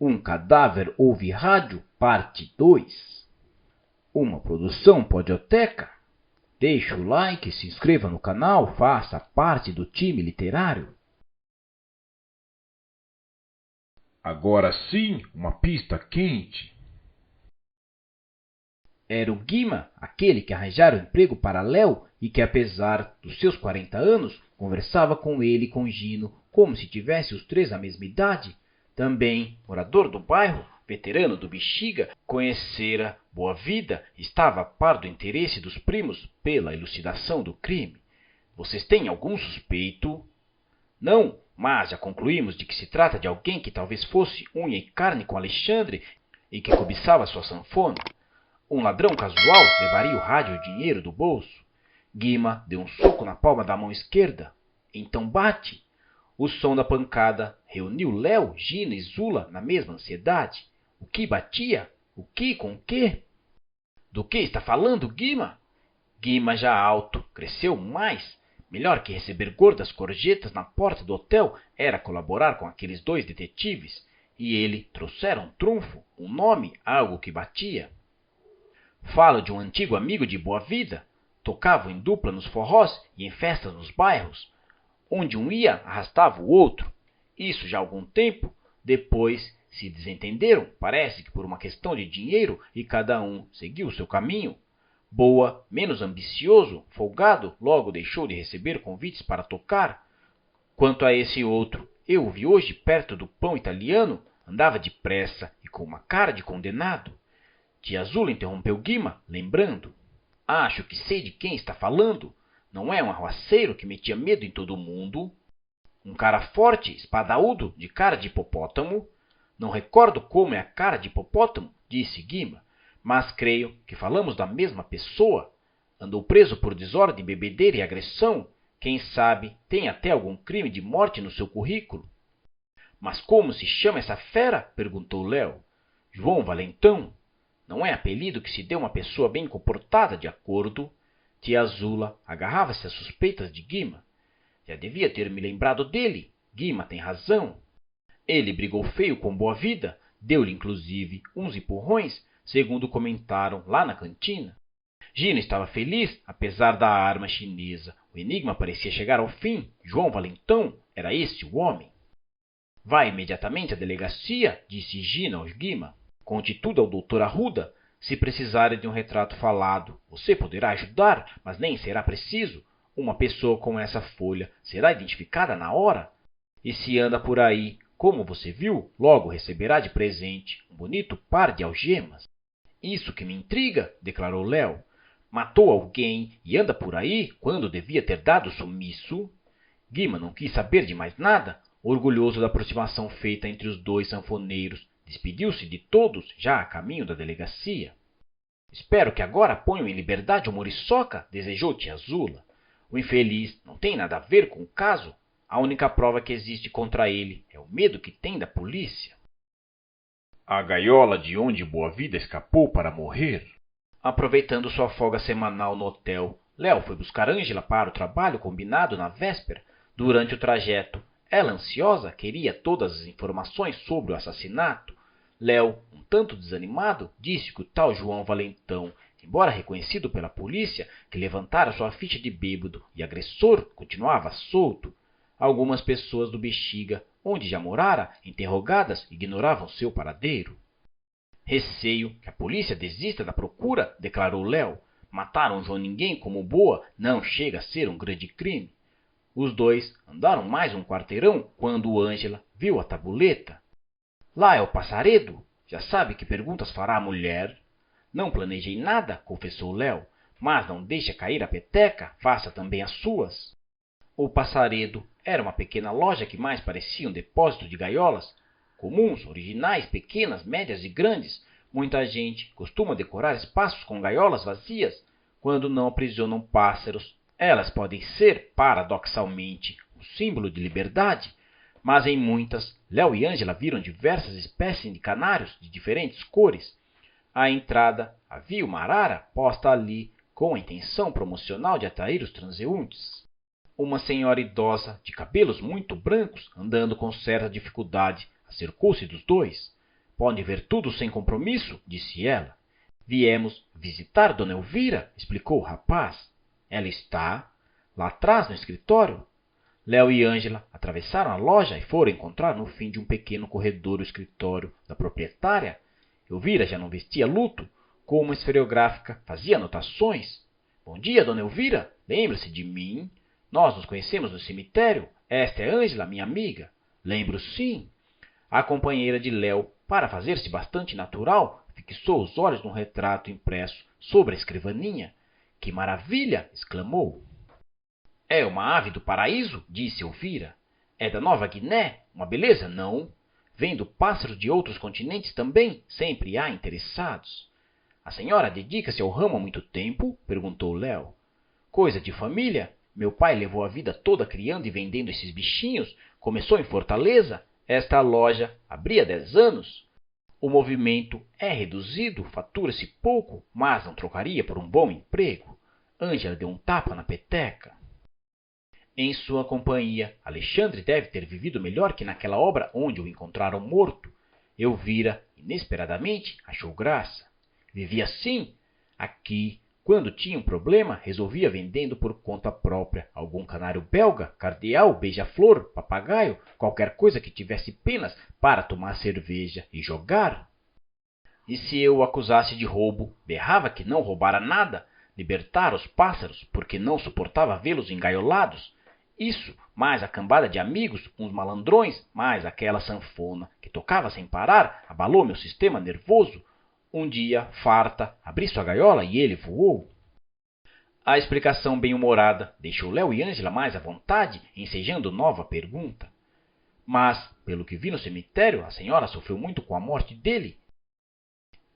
Um cadáver ouve rádio, parte 2. Uma produção Podioteca. Deixe o like, se inscreva no canal, faça parte do time literário. Agora sim, uma pista quente. Era o Guima, aquele que arranjara um emprego para Léo e que, apesar dos seus 40 anos, conversava com ele e com Gino como se tivesse os três a mesma idade. Também, morador do bairro, veterano do Bexiga, conhecera Boa Vida, estava a par do interesse dos primos pela elucidação do crime. Vocês têm algum suspeito? Não, mas já concluímos de que se trata de alguém que talvez fosse unha e carne com Alexandre e que cobiçava sua sanfona. Um ladrão casual levaria o rádio e o dinheiro do bolso. Guima deu um soco na palma da mão esquerda. Então bate. O som da pancada reuniu Léo, Gino e Zula na mesma ansiedade. O que batia? O que com o quê? Do que está falando, Guima? Guima, já alto, cresceu mais. Melhor que receber gordas gorjetas na porta do hotel era colaborar com aqueles dois detetives. E ele trouxera um trunfo, um nome, algo que batia. Falo de um antigo amigo de Boa Vida. Tocavam em dupla nos forrós e em festas nos bairros. Onde um ia, arrastava o outro. Isso já há algum tempo. Depois se desentenderam, parece que por uma questão de dinheiro, e cada um seguiu o seu caminho. Boa, menos ambicioso, folgado, logo deixou de receber convites para tocar. Quanto a esse outro, eu o vi hoje perto do pão italiano, andava depressa e com uma cara de condenado. Tia Zula interrompeu Guima, lembrando. Acho que sei de quem está falando. Não é um arruaceiro que metia medo em todo mundo? Um cara forte, espadaúdo, de cara de hipopótamo? Não recordo como é a cara de hipopótamo, disse Guima, mas creio que falamos da mesma pessoa. Andou preso por desordem, bebedeira e agressão. Quem sabe tem até algum crime de morte no seu currículo. Mas como se chama essa fera? Perguntou Léo. João Valentão. Não é apelido que se deu a uma pessoa bem comportada, de acordo? Tia Zula agarrava-se às suspeitas de Guima. Já devia ter me lembrado dele. Guima tem razão. Ele brigou feio com Boa Vida, deu-lhe inclusive uns empurrões, segundo comentaram lá na cantina. Gino estava feliz, apesar da arma chinesa. O enigma parecia chegar ao fim. João Valentão era este o homem. Vá imediatamente à delegacia, disse Gino ao Guima. Conte tudo ao doutor Arruda. Se precisar de um retrato falado, você poderá ajudar, mas nem será preciso. Uma pessoa com essa folha será identificada na hora. E se anda por aí, como você viu, logo receberá de presente um bonito par de algemas. Isso que me intriga, declarou Léo. Matou alguém e anda por aí quando devia ter dado sumiço? Guima não quis saber de mais nada, orgulhoso da aproximação feita entre os dois sanfoneiros. Despediu-se de todos, já a caminho da delegacia. Espero que agora ponham em liberdade o Muriçoca, desejou tia Zula. O infeliz não tem nada a ver com o caso. A única prova que existe contra ele é o medo que tem da polícia. A gaiola de onde Boa Vida escapou para morrer. Aproveitando sua folga semanal no hotel, Léo foi buscar Ângela para o trabalho combinado na véspera. Durante o trajeto, ela, ansiosa, queria todas as informações sobre o assassinato. Léo, um tanto desanimado, disse que o tal João Valentão, embora reconhecido pela polícia, que levantara sua ficha de bêbado e agressor, continuava solto. Algumas pessoas do Bexiga, onde já morara, interrogadas, ignoravam seu paradeiro. Receio que a polícia desista da procura, declarou Léo. Matar um João Ninguém como Boa não chega a ser um grande crime. Os dois andaram mais um quarteirão quando Ângela viu a tabuleta. Lá é o Passaredo. Já sabe que perguntas fará a mulher? Não planejei nada, confessou Léo, mas não deixe cair a peteca, faça também as suas. O Passaredo era uma pequena loja que mais parecia um depósito de gaiolas, comuns, originais, pequenas, médias e grandes. Muita gente costuma decorar espaços com gaiolas vazias. Quando não aprisionam pássaros, elas podem ser, paradoxalmente, um símbolo de liberdade. Mas em muitas, Léo e Ângela viram diversas espécies de canários de diferentes cores. À entrada havia uma arara posta ali com a intenção promocional de atrair os transeuntes. Uma senhora idosa, de cabelos muito brancos, andando com certa dificuldade, acercou-se dos dois. Pode ver tudo sem compromisso, disse ela. Viemos visitar Dona Elvira, explicou o rapaz. Ela está lá atrás no escritório. Léo e Ângela atravessaram a loja e foram encontrar no fim de um pequeno corredor o escritório da proprietária. Elvira já não vestia luto, como uma esferográfica fazia anotações. Bom dia, Dona Elvira. Lembra-se de mim? Nós nos conhecemos no cemitério. Esta é Ângela, minha amiga. Lembro sim. A companheira de Léo, para fazer-se bastante natural, fixou os olhos num retrato impresso sobre a escrivaninha. Que maravilha! Exclamou. É uma ave do paraíso, disse Elvira. É da Nova Guiné, uma beleza, não? Vendo pássaros de outros continentes também, sempre há interessados. A senhora dedica-se ao ramo há muito tempo? Perguntou Léo. Coisa de família. Meu pai levou a vida toda criando e vendendo esses bichinhos. Começou em Fortaleza. Esta loja abria 10 anos. O movimento é reduzido, fatura-se pouco, mas não trocaria por um bom emprego. Ângela deu um tapa na peteca. Em sua companhia, Alexandre deve ter vivido melhor que naquela obra onde o encontraram morto. Elvira, inesperadamente, achou graça. Vivia assim. Aqui, quando tinha um problema, resolvia vendendo por conta própria algum canário belga, cardeal, beija-flor, papagaio, qualquer coisa que tivesse penas para tomar cerveja e jogar. E se eu o acusasse de roubo, berrava que não roubara nada, libertara os pássaros porque não suportava vê-los engaiolados. Isso, mais a cambada de amigos, uns malandrões, mais aquela sanfona que tocava sem parar, abalou meu sistema nervoso. Um dia, farta, abri sua gaiola e ele voou. A explicação bem-humorada deixou Léo e Ângela mais à vontade, ensejando nova pergunta. Mas, pelo que vi no cemitério, a senhora sofreu muito com a morte dele.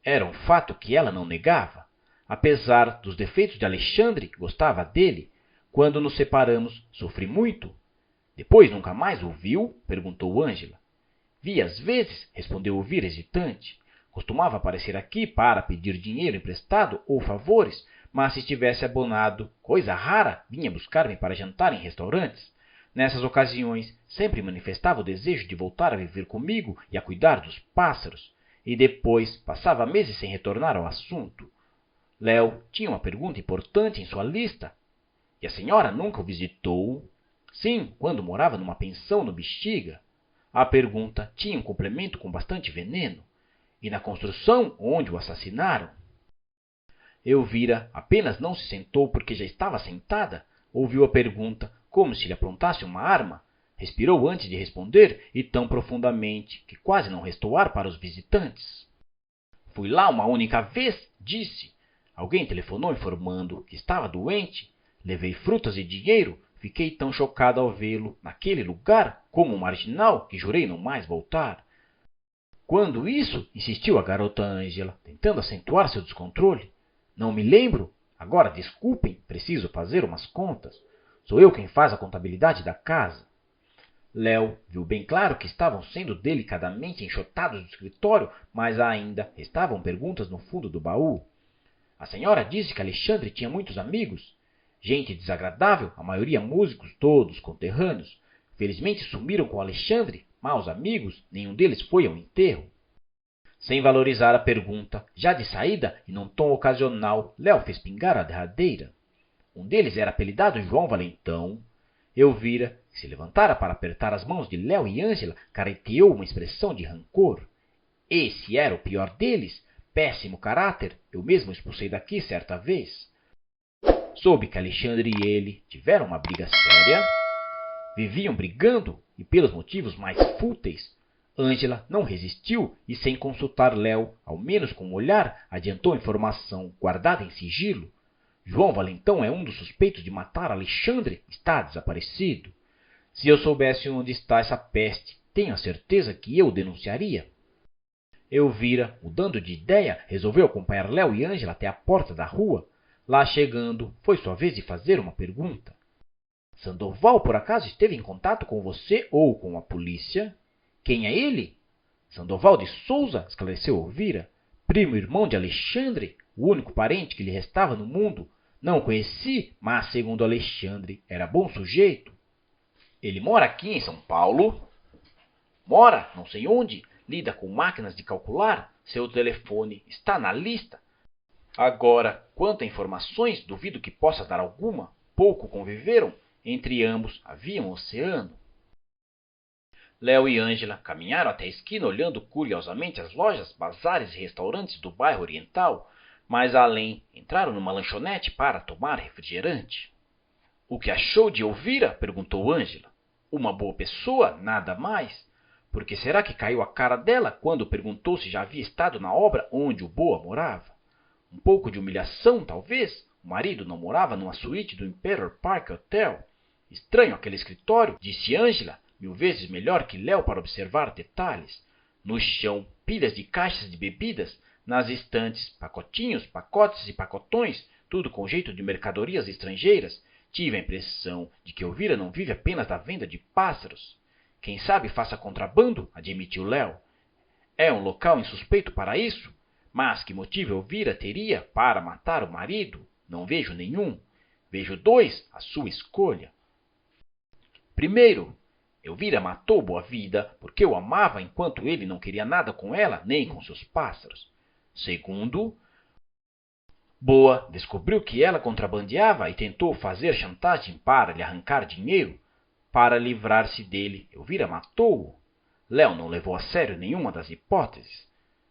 Era um fato que ela não negava. Apesar dos defeitos de Alexandre, gostava dele. Quando nos separamos, sofri muito. Depois nunca mais o viu? Perguntou Ângela. Vi às vezes, respondeu Elvira hesitante. Costumava aparecer aqui para pedir dinheiro emprestado ou favores, mas se estivesse abonado, coisa rara, vinha buscar-me para jantar em restaurantes. Nessas ocasiões, sempre manifestava o desejo de voltar a viver comigo e a cuidar dos pássaros, e depois passava meses sem retornar ao assunto. Léo tinha uma pergunta importante em sua lista. E a senhora nunca o visitou? Sim, quando morava numa pensão no Bexiga. A pergunta tinha um complemento com bastante veneno. E na construção onde o assassinaram? Elvira apenas não se sentou porque já estava sentada. Ouviu a pergunta como se lhe aprontasse uma arma. Respirou antes de responder e tão profundamente que quase não restou ar para os visitantes. Fui lá uma única vez, disse. Alguém telefonou informando que estava doente. Levei frutas e dinheiro. Fiquei tão chocado ao vê-lo naquele lugar como um marginal que jurei não mais voltar. Quando isso? Insistiu a garota Ângela, tentando acentuar seu descontrole. Não me lembro. Agora, desculpem, preciso fazer umas contas. Sou eu quem faz a contabilidade da casa. Léo viu bem claro que estavam sendo delicadamente enxotados do escritório, mas ainda restavam perguntas no fundo do baú. A senhora disse que Alexandre tinha muitos amigos. Gente desagradável, a maioria músicos, todos conterrâneos. Felizmente sumiram com Alexandre, maus amigos, nenhum deles foi ao enterro. Sem valorizar a pergunta, já de saída e num tom ocasional, Léo fez pingar a derradeira. Um deles era apelidado João Valentão. Elvira, que se levantara para apertar as mãos de Léo e Ângela, careteou uma expressão de rancor. Esse era o pior deles. Péssimo caráter, eu mesmo expulsei daqui certa vez. Soube que Alexandre e ele tiveram uma briga séria. Viviam brigando, e pelos motivos mais fúteis. Ângela não resistiu e, sem consultar Léo, ao menos com um olhar, adiantou informação guardada em sigilo. João Valentão é um dos suspeitos de matar Alexandre, está desaparecido. Se eu soubesse onde está essa peste, tenho a certeza que eu o denunciaria. Elvira, mudando de ideia, resolveu acompanhar Léo e Ângela até a porta da rua. Lá chegando, foi sua vez de fazer uma pergunta. Sandoval, por acaso, esteve em contato com você ou com a polícia? Quem é ele? Sandoval de Souza, esclareceu Elvira. Primo irmão de Alexandre, o único parente que lhe restava no mundo. Não o conheci, mas, segundo Alexandre, era bom sujeito. Ele mora aqui em São Paulo? Mora, não sei onde. lida com máquinas de calcular, seu telefone está na lista. Agora, quanto a informações, duvido que possa dar alguma. Pouco conviveram, entre ambos havia um oceano. Léo e Ângela caminharam até a esquina olhando curiosamente as lojas, bazares e restaurantes do bairro oriental. Mais além, entraram numa lanchonete para tomar refrigerante. O que achou de Elvira? Perguntou Ângela. Uma boa pessoa, nada mais. Por que será que caiu a cara dela quando perguntou se já havia estado na obra onde o Boa morava? Um pouco de humilhação, talvez. O marido não morava numa suíte do Imperial Park Hotel. Estranho aquele escritório, disse Ângela, 1000 vezes melhor que Léo para observar detalhes. No chão, pilhas de caixas de bebidas. Nas estantes, pacotinhos, pacotes e pacotões, tudo com jeito de mercadorias estrangeiras. Tive a impressão de que Elvira não vive apenas da venda de pássaros. Quem sabe faça contrabando, admitiu Léo. É um local insuspeito para isso? Mas que motivo Elvira teria para matar o marido? Não vejo nenhum. Vejo 2, a sua escolha. Primeiro, Elvira matou Boa-Vida porque o amava enquanto ele não queria nada com ela nem com seus pássaros. Segundo, Boa descobriu que ela contrabandeava e tentou fazer chantagem para lhe arrancar dinheiro. Para livrar-se dele, Elvira matou-o. Léo não levou a sério nenhuma das hipóteses.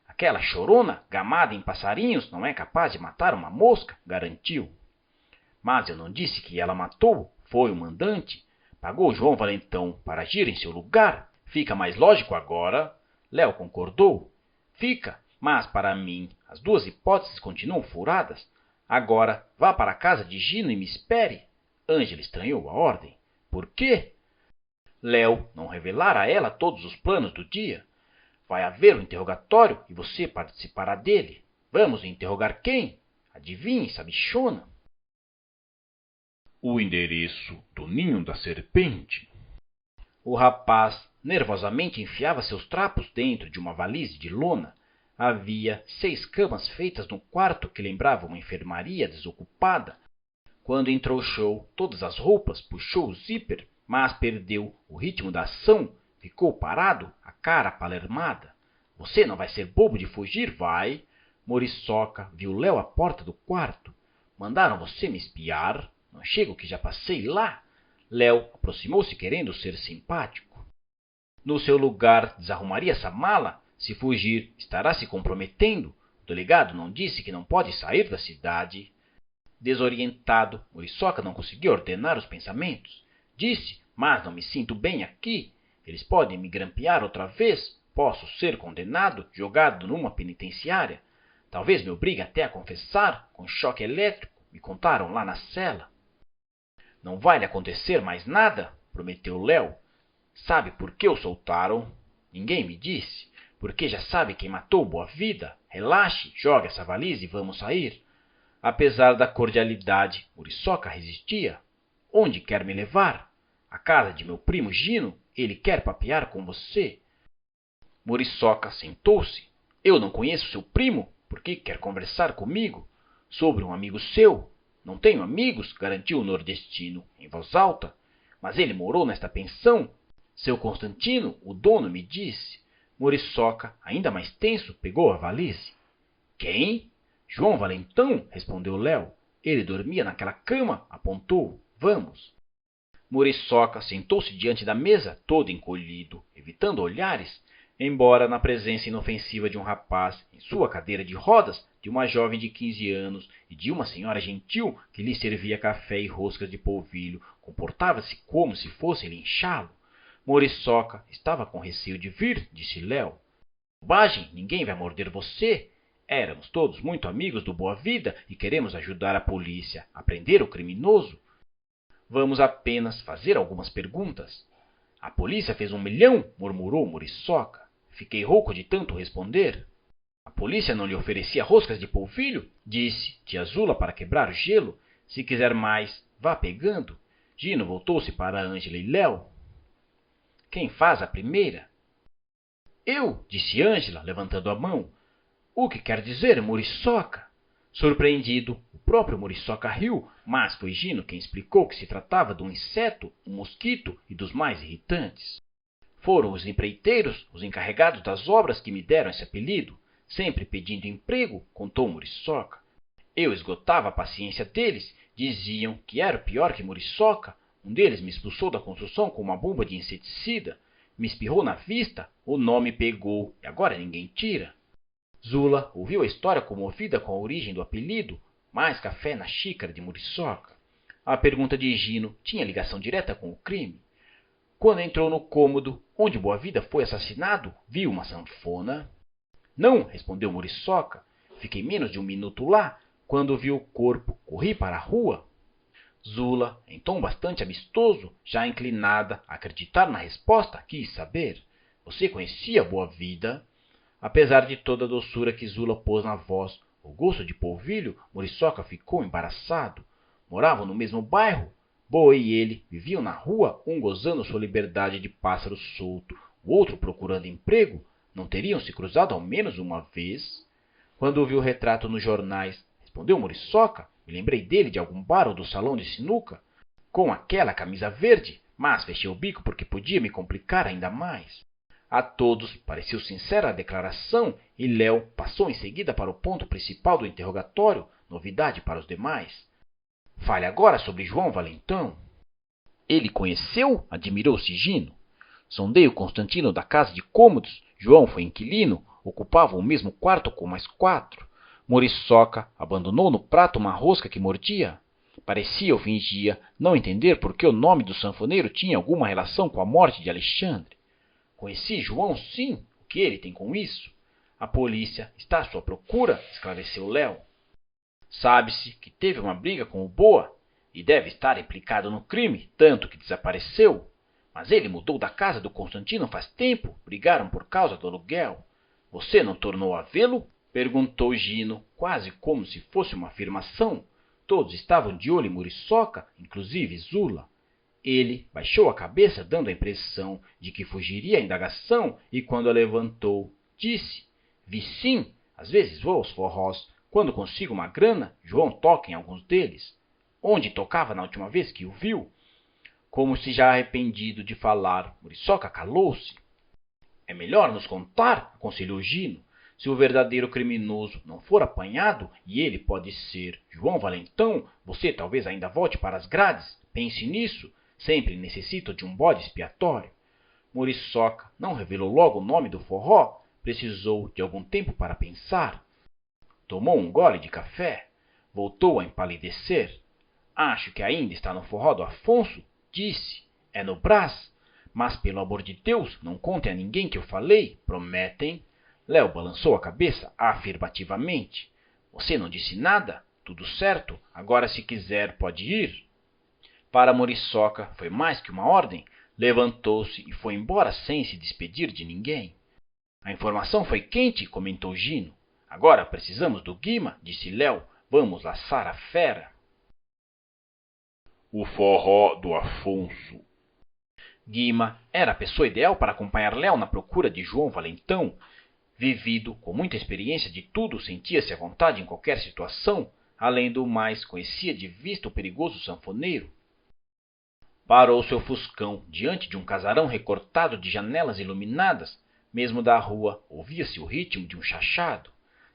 Aquela chorona, gamada em passarinhos, não é capaz de matar uma mosca, garantiu. Mas eu não disse que ela matou, foi o mandante. Pagou João Valentão para agir em seu lugar. Fica mais lógico agora? Léo concordou. Fica, mas para mim as 2 hipóteses continuam furadas. Agora vá para a casa de Gino e me espere. Ângela estranhou a ordem. Por quê? Léo não revelara a ela todos os planos do dia. Vai haver um interrogatório e você participará dele. Vamos interrogar quem? Adivinhe, sabichona. O endereço do ninho da serpente. O rapaz nervosamente enfiava seus trapos dentro de uma valise de lona. Havia 6 camas feitas no quarto que lembrava uma enfermaria desocupada. Quando entrouxou todas as roupas, puxou o zíper, mas perdeu o ritmo da ação. Ficou parado, a cara palermada. Você não vai ser bobo de fugir, vai? Muriçoca viu Léo à porta do quarto. Mandaram você me espiar? Não chego que já passei lá. Léo aproximou-se querendo ser simpático. No seu lugar, desarrumaria essa mala? Se fugir, estará se comprometendo. O delegado não disse que não pode sair da cidade. Desorientado, Muriçoca não conseguiu ordenar os pensamentos. Disse, mas não me sinto bem aqui. Eles podem me grampear outra vez. Posso ser condenado, jogado numa penitenciária. Talvez me obrigue até a confessar, com choque elétrico, me contaram lá na cela. Não vai lhe acontecer mais nada, prometeu Léo. Sabe por que o soltaram? Ninguém me disse. Porque já sabe quem matou Boa-Vida. Relaxe, jogue essa valise e vamos sair. Apesar da cordialidade, Muriçoca resistia. Onde quer me levar? À casa de meu primo Gino. Ele quer papear com você. Muriçoca sentou-se. Eu não conheço seu primo. Por que quer conversar comigo? Sobre um amigo seu. Não tenho amigos, garantiu o nordestino, em voz alta. Mas ele morou nesta pensão. Seu Constantino, o dono, me disse. Muriçoca, ainda mais tenso, pegou a valise. Quem? João Valentão, respondeu Léo. Ele dormia naquela cama, apontou. Vamos. Muriçoca sentou-se diante da mesa, todo encolhido, evitando olhares, embora na presença inofensiva de um rapaz em sua cadeira de rodas, de uma jovem de 15 anos e de uma senhora gentil que lhe servia café e roscas de polvilho, comportava-se como se fosse linchá-lo. Muriçoca estava com receio de vir, disse Léo. Bobagem, ninguém vai morder você. Éramos todos muito amigos do Boa-Vida e queremos ajudar a polícia a prender o criminoso. Vamos apenas fazer algumas perguntas. A polícia fez 1 milhão, murmurou Muriçoca. Fiquei rouco de tanto responder. A polícia não lhe oferecia roscas de polvilho? Disse tia Zula para quebrar o gelo. Se quiser mais, vá pegando. Gino voltou-se para Ângela e Léo. Quem faz a primeira? Eu, disse Ângela, levantando a mão. O que quer dizer, Muriçoca? Surpreendido, o próprio Muriçoca riu, mas foi Gino quem explicou que se tratava de um inseto, um mosquito e dos mais irritantes. Foram os empreiteiros, os encarregados das obras que me deram esse apelido, sempre pedindo emprego, contou Muriçoca. Eu esgotava a paciência deles, diziam que era pior que Muriçoca. Um deles me expulsou da construção com uma bomba de inseticida, me espirrou na vista, o nome pegou e agora ninguém tira. Zula ouviu a história comovida com a origem do apelido, mais café na xícara de Muriçoca. A pergunta de Gino tinha ligação direta com o crime. Quando entrou no cômodo onde Boa-Vida foi assassinado, viu uma sanfona? Não, respondeu Muriçoca. Fiquei menos de um minuto lá. Quando vi o corpo, corri para a rua. Zula, em tom bastante amistoso, já inclinada a acreditar na resposta, quis saber. Você conhecia Boa-Vida? Apesar de toda a doçura que Zula pôs na voz, o gosto de polvilho, Muriçoca ficou embaraçado. Moravam no mesmo bairro. Boa e ele viviam na rua, um gozando sua liberdade de pássaro solto, o outro procurando emprego. Não teriam se cruzado ao menos uma vez? Quando vi o retrato nos jornais, respondeu Muriçoca, me lembrei dele de algum bar ou do salão de sinuca, com aquela camisa verde, mas fechei o bico porque podia me complicar ainda mais. A todos pareceu sincera a declaração e Léo passou em seguida para o ponto principal do interrogatório, novidade para os demais. Fale agora sobre João Valentão. Ele conheceu? Admirou-se Gino. Sondei o Constantino da casa de cômodos. João foi inquilino, ocupava o mesmo quarto com mais 4. Muriçoca abandonou no prato uma rosca que mordia. Parecia ou fingia não entender por que o nome do sanfoneiro tinha alguma relação com a morte de Alexandre. Conheci João, sim. O que ele tem com isso? A polícia está à sua procura, esclareceu Léo. Sabe-se que teve uma briga com o Boa e deve estar implicado no crime, tanto que desapareceu. Mas ele mudou da casa do Constantino faz tempo, brigaram por causa do aluguel. Você não tornou a vê-lo? Perguntou Gino, quase como se fosse uma afirmação. Todos estavam de olho em Muriçoca, inclusive Zula. Ele baixou a cabeça, dando a impressão de que fugiria à indagação, e quando a levantou, disse: Vi sim, às vezes vou aos forrós. Quando consigo uma grana, João toca em alguns deles. Onde tocava na última vez que o viu? Como se já arrependido de falar, Muriçoca calou-se. É melhor nos contar, aconselhou Gino. Se o verdadeiro criminoso não for apanhado, e ele pode ser João Valentão, você talvez ainda volte para as grades. Pense nisso. Sempre necessito de um bode expiatório. Muriçoca não revelou logo o nome do forró. Precisou de algum tempo para pensar. Tomou um gole de café. Voltou a empalidecer. Acho que ainda está no forró do Afonso, disse. É no Brás. Mas, pelo amor de Deus, não contem a ninguém que eu falei. Prometem? Léo balançou a cabeça afirmativamente. Você não disse nada? Tudo certo. Agora, se quiser, pode ir. Para Muriçoca foi mais que uma ordem. Levantou-se e foi embora sem se despedir de ninguém. A informação foi quente, comentou Gino. Agora precisamos do Guima, disse Léo. Vamos laçar a fera. O forró do Afonso. Guima era a pessoa ideal para acompanhar Léo na procura de João Valentão. Vivido, com muita experiência de tudo, sentia-se à vontade em qualquer situação. Além do mais, conhecia de vista o perigoso sanfoneiro. Parou seu fuscão diante de um casarão recortado de janelas iluminadas. Mesmo da rua, ouvia-se o ritmo de um chachado.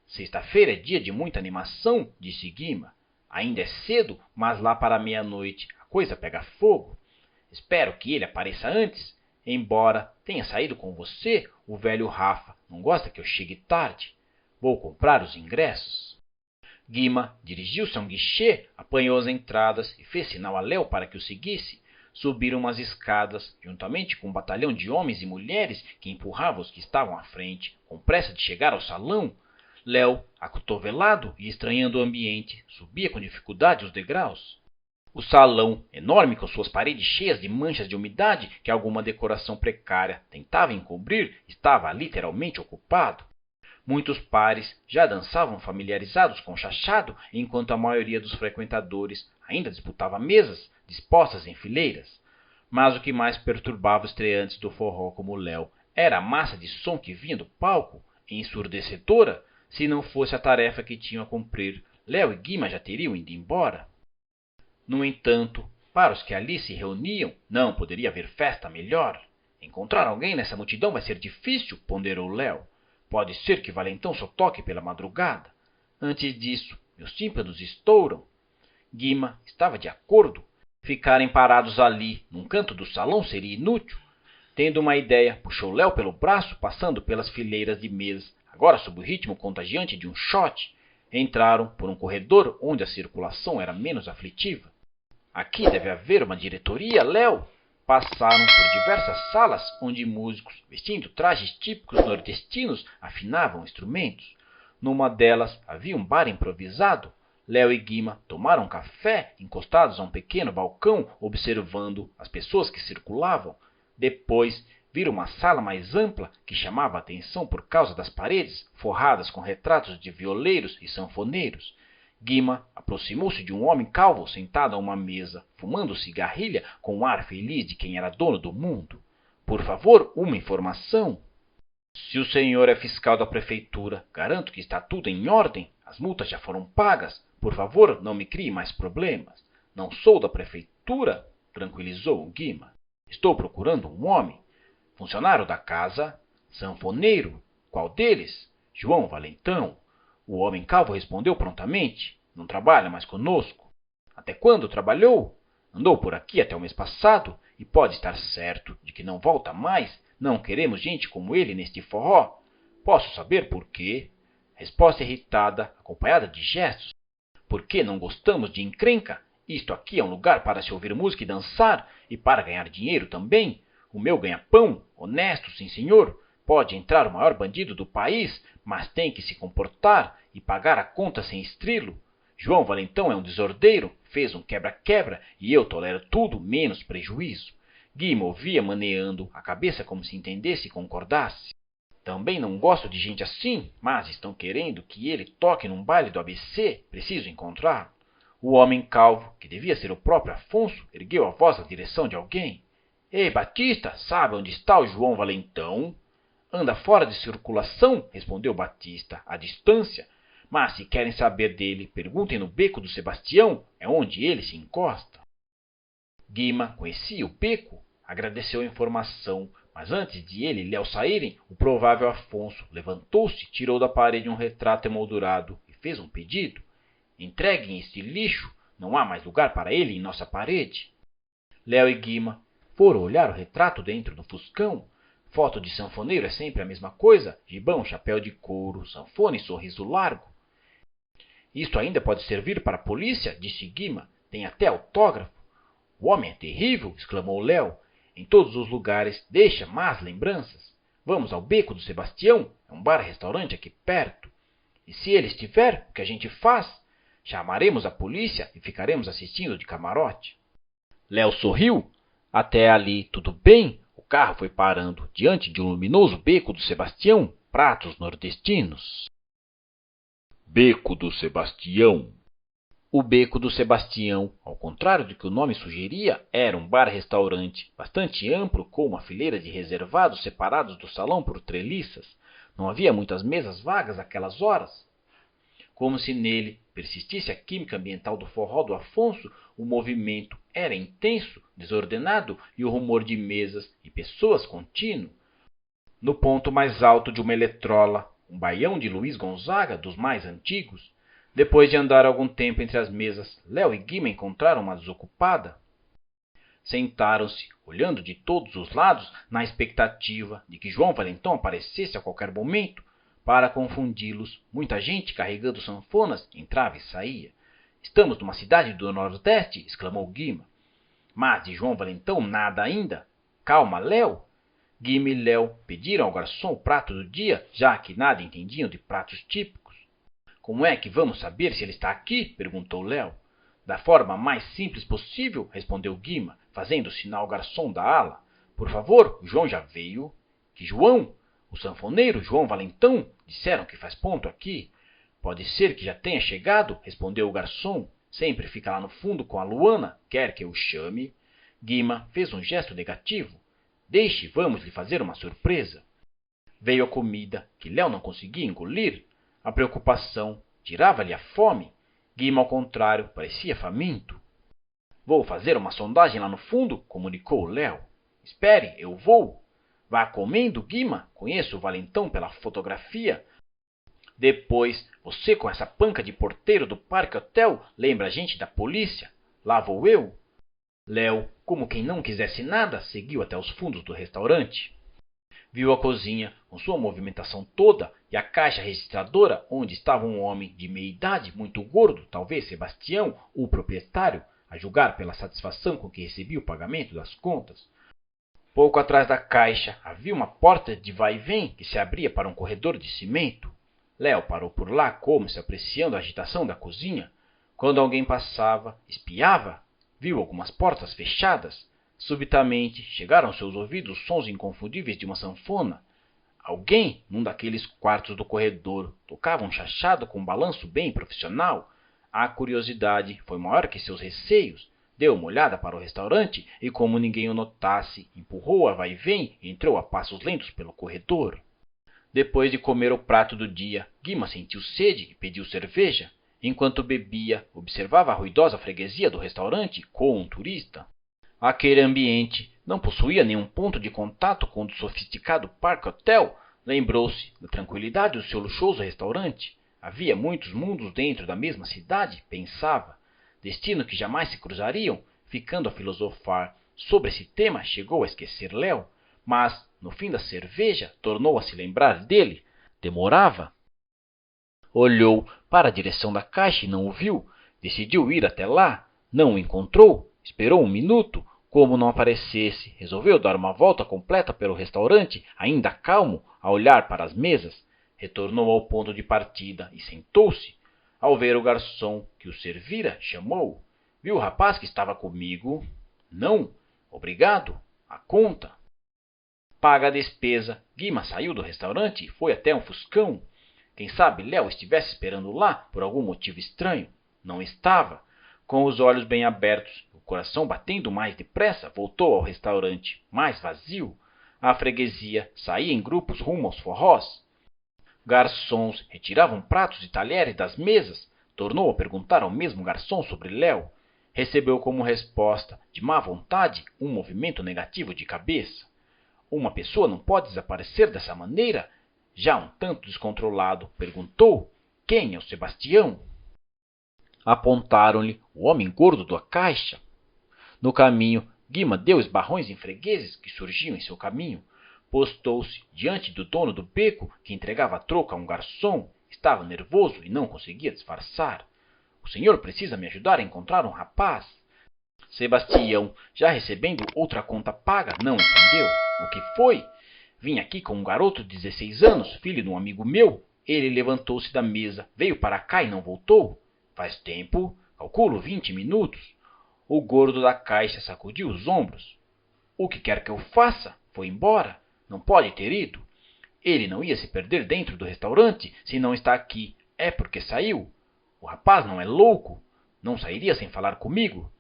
Sexta-feira é dia de muita animação, disse Guima. Ainda é cedo, mas lá para meia-noite a coisa pega fogo. Espero que ele apareça antes. Embora tenha saído com você, o velho Rafa não gosta que eu chegue tarde. Vou comprar os ingressos. Guima dirigiu-se a um guichê, apanhou as entradas e fez sinal a Léo para que o seguisse. Subiram umas escadas, juntamente com um batalhão de homens e mulheres que empurravam os que estavam à frente, com pressa de chegar ao salão. Léo, acotovelado e estranhando o ambiente, subia com dificuldade os degraus. O salão, enorme com suas paredes cheias de manchas de umidade que alguma decoração precária tentava encobrir, estava literalmente ocupado. Muitos pares já dançavam familiarizados com o chachado, enquanto a maioria dos frequentadores ainda disputava mesas, dispostas em fileiras. Mas o que mais perturbava os estreantes do forró como Léo era a massa de som que vinha do palco, ensurdecedora. Se não fosse a tarefa que tinham a cumprir, Léo e Guima já teriam ido embora. No entanto, para os que ali se reuniam, não poderia haver festa melhor. Encontrar alguém nessa multidão vai ser difícil, ponderou Léo. Pode ser que Valentão só toque pela madrugada. Antes disso, meus tímpanos estouram. Guima estava de acordo. Ficarem parados ali, num canto do salão, seria inútil. Tendo uma ideia, puxou Léo pelo braço, passando pelas fileiras de mesas, agora sob o ritmo contagiante de um shot. Entraram por um corredor onde a circulação era menos aflitiva. Aqui deve haver uma diretoria, Léo. Passaram por diversas salas onde músicos, vestindo trajes típicos nordestinos, afinavam instrumentos. Numa delas havia um bar improvisado. Léo e Guima tomaram café encostados a um pequeno balcão, observando as pessoas que circulavam. Depois viram uma sala mais ampla que chamava a atenção por causa das paredes forradas com retratos de violeiros e sanfoneiros. Guima aproximou-se de um homem calvo sentado a uma mesa, fumando cigarrilha com o ar feliz de quem era dono do mundo. Por favor, uma informação. Se o senhor é fiscal da prefeitura, garanto que está tudo em ordem. As multas já foram pagas. Por favor, não me crie mais problemas. Não sou da prefeitura, tranquilizou Guima. Estou procurando um homem. Funcionário da casa, sanfoneiro. Qual deles? João Valentão. O homem calvo respondeu prontamente. Não trabalha mais conosco. Até quando trabalhou? Andou por aqui até o mês passado e pode estar certo de que não volta mais. Não queremos gente como ele neste forró. Posso saber por quê? Resposta irritada, acompanhada de gestos. Por que não gostamos de encrenca? Isto aqui é um lugar para se ouvir música e dançar, e para ganhar dinheiro também. O meu ganha-pão, honesto, sim senhor. Pode entrar o maior bandido do país, mas tem que se comportar e pagar a conta sem estrilo. João Valentão é um desordeiro, fez um quebra-quebra, e eu tolero tudo menos prejuízo. Guima ouvia maneando a cabeça como se entendesse e concordasse. Também não gosto de gente assim, mas estão querendo que ele toque num baile do ABC. Preciso encontrá-lo. O homem calvo, que devia ser o próprio Afonso, ergueu a voz na direção de alguém. Ei, Batista, sabe onde está o João Valentão? Anda fora de circulação, respondeu Batista, à distância. Mas se querem saber dele, perguntem no beco do Sebastião, é onde ele se encosta. Guima conhecia o beco, agradeceu a informação, mas antes de ele e Léo saírem, o provável Afonso levantou-se, tirou da parede um retrato emoldurado e fez um pedido. Entreguem este lixo, não há mais lugar para ele em nossa parede. Léo e Guima foram olhar o retrato dentro do fuscão. Foto de sanfoneiro é sempre a mesma coisa, gibão, chapéu de couro, sanfone e sorriso largo. Isto ainda pode servir para a polícia, disse Guima, tem até autógrafo. O homem é terrível, exclamou Léo. Em todos os lugares deixa más lembranças. Vamos ao beco do Sebastião, é um bar-restaurante aqui perto. E se ele estiver, o que a gente faz? Chamaremos a polícia e ficaremos assistindo de camarote. Léo sorriu. Até ali tudo bem. O carro foi parando diante de um luminoso beco do Sebastião, pratos nordestinos. Beco do Sebastião. O Beco do Sebastião, ao contrário do que o nome sugeria, era um bar-restaurante bastante amplo, com uma fileira de reservados separados do salão por treliças. Não havia muitas mesas vagas àquelas horas. Como se nele persistisse a química ambiental do forró do Afonso, o movimento era intenso, desordenado e o rumor de mesas e pessoas contínuo. No ponto mais alto de uma eletrola, um baião de Luiz Gonzaga, dos mais antigos. Depois de andar algum tempo entre as mesas, Léo e Guima encontraram uma desocupada. Sentaram-se, olhando de todos os lados, na expectativa de que João Valentão aparecesse a qualquer momento. Para confundi-los, muita gente carregando sanfonas entrava e saía. Estamos numa cidade do Nordeste, exclamou Guima. Mas de João Valentão nada ainda. Calma, Léo. Guima e Léo pediram ao garçom o prato do dia, já que nada entendiam de pratos típicos. Como é que vamos saber se ele está aqui? Perguntou Léo. Da forma mais simples possível, respondeu Guima, fazendo sinal ao garçom da ala. Por favor, o João já veio. Que João? O sanfoneiro João Valentão? Disseram que faz ponto aqui. Pode ser que já tenha chegado, respondeu o garçom. Sempre fica lá no fundo com a Luana. Quer que eu o chame? Guima fez um gesto negativo. Deixe, vamos lhe fazer uma surpresa. Veio a comida, que Léo não conseguia engolir. A preocupação tirava-lhe a fome. Guima, ao contrário, parecia faminto. Vou fazer uma sondagem lá no fundo, comunicou Léo. Espere, eu vou. Vá comendo, Guima. Conheço o valentão pela fotografia. Depois, você com essa panca de porteiro do Parque Hotel lembra a gente da polícia. Lá vou eu. Léo, como quem não quisesse nada, seguiu até os fundos do restaurante. Viu a cozinha com sua movimentação toda e a caixa registradora onde estava um homem de meia idade, muito gordo, talvez Sebastião, o proprietário, a julgar pela satisfação com que recebia o pagamento das contas. Pouco atrás da caixa havia uma porta de vai-vem que se abria para um corredor de cimento. Léo parou por lá como se apreciando a agitação da cozinha. Quando alguém passava, espiava, viu algumas portas fechadas. Subitamente chegaram aos seus ouvidos os sons inconfundíveis de uma sanfona. Alguém, num daqueles quartos do corredor, tocava um chachado com um balanço bem profissional. A curiosidade foi maior que seus receios. Deu uma olhada para o restaurante e, como ninguém o notasse, empurrou a vai-vem e entrou a passos lentos pelo corredor. Depois de comer o prato do dia, Guima sentiu sede e pediu cerveja. Enquanto bebia, observava a ruidosa freguesia do restaurante com um turista. Aquele ambiente não possuía nenhum ponto de contato com o sofisticado Parque Hotel. Lembrou-se da tranquilidade do seu luxuoso restaurante. Havia muitos mundos dentro da mesma cidade, pensava. Destino que jamais se cruzariam. Ficando a filosofar sobre esse tema, chegou a esquecer Léo. Mas, no fim da cerveja, tornou a se lembrar dele. Demorava. Olhou para a direção da caixa e não o viu. Decidiu ir até lá. Não o encontrou. Esperou um minuto. Como não aparecesse, resolveu dar uma volta completa pelo restaurante, ainda calmo, a olhar para as mesas. Retornou ao ponto de partida e sentou-se. Ao ver o garçom que o servira, chamou. Viu o rapaz que estava comigo? Não. Obrigado. A conta. Paga a despesa, Guima saiu do restaurante e foi até um Fuscão. Quem sabe Léo estivesse esperando lá por algum motivo estranho. Não estava. Com os olhos bem abertos, o coração batendo mais depressa, voltou ao restaurante, mais vazio. A freguesia saía em grupos rumo aos forrós. Garçons retiravam pratos e talheres das mesas. Tornou a perguntar ao mesmo garçom sobre Léo. Recebeu como resposta, de má vontade, um movimento negativo de cabeça. Uma pessoa não pode desaparecer dessa maneira? Já um tanto descontrolado, perguntou: quem é o Sebastião? Apontaram-lhe o homem gordo da caixa. No caminho, Guima deu esbarrões em fregueses que surgiam em seu caminho. Postou-se diante do dono do beco, que entregava troco a um garçom. Estava nervoso e não conseguia disfarçar. O senhor precisa me ajudar a encontrar um rapaz. Sebastião, já recebendo outra conta paga, não entendeu. O que foi? Vim aqui com um garoto de 16 anos, filho de um amigo meu. Ele levantou-se da mesa, veio para cá e não voltou. Faz tempo, calculo 20 minutos. O gordo da caixa sacudiu os ombros. O que quer que eu faça? Foi embora. Não pode ter ido. Ele não ia se perder dentro do restaurante. Se não está aqui, é porque saiu. O rapaz não é louco. Não sairia sem falar comigo.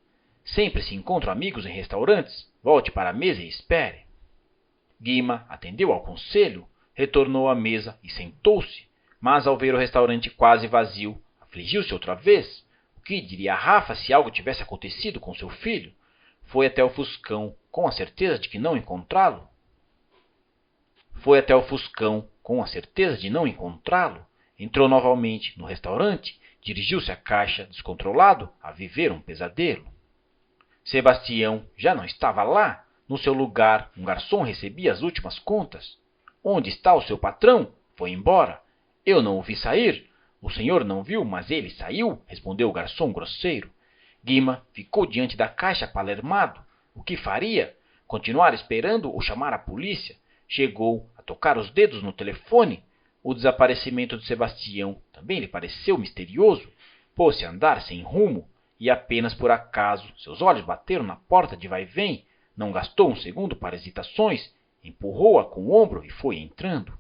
Sempre se encontram amigos em restaurantes. Volte para a mesa e espere. Guima atendeu ao conselho, retornou à mesa e sentou-se. Mas ao ver o restaurante quase vazio, afligiu-se outra vez. O que diria a Rafa se algo tivesse acontecido com seu filho? Foi até o Fuscão, com a certeza de não encontrá-lo. Entrou novamente no restaurante, dirigiu-se à caixa, descontrolado, a viver um pesadelo. Sebastião já não estava lá. No seu lugar, um garçom recebia as últimas contas. Onde está o seu patrão? Foi embora. Eu não o vi sair. O senhor não viu, mas ele saiu, respondeu o garçom grosseiro. Guima ficou diante da caixa palermado. O que faria? Continuar esperando ou chamar a polícia? Chegou a tocar os dedos no telefone. O desaparecimento de Sebastião também lhe pareceu misterioso. Pôs-se a andar sem rumo, e apenas por acaso seus olhos bateram na porta de vai-vem. Não gastou um segundo para hesitações, empurrou-a com o ombro e foi entrando.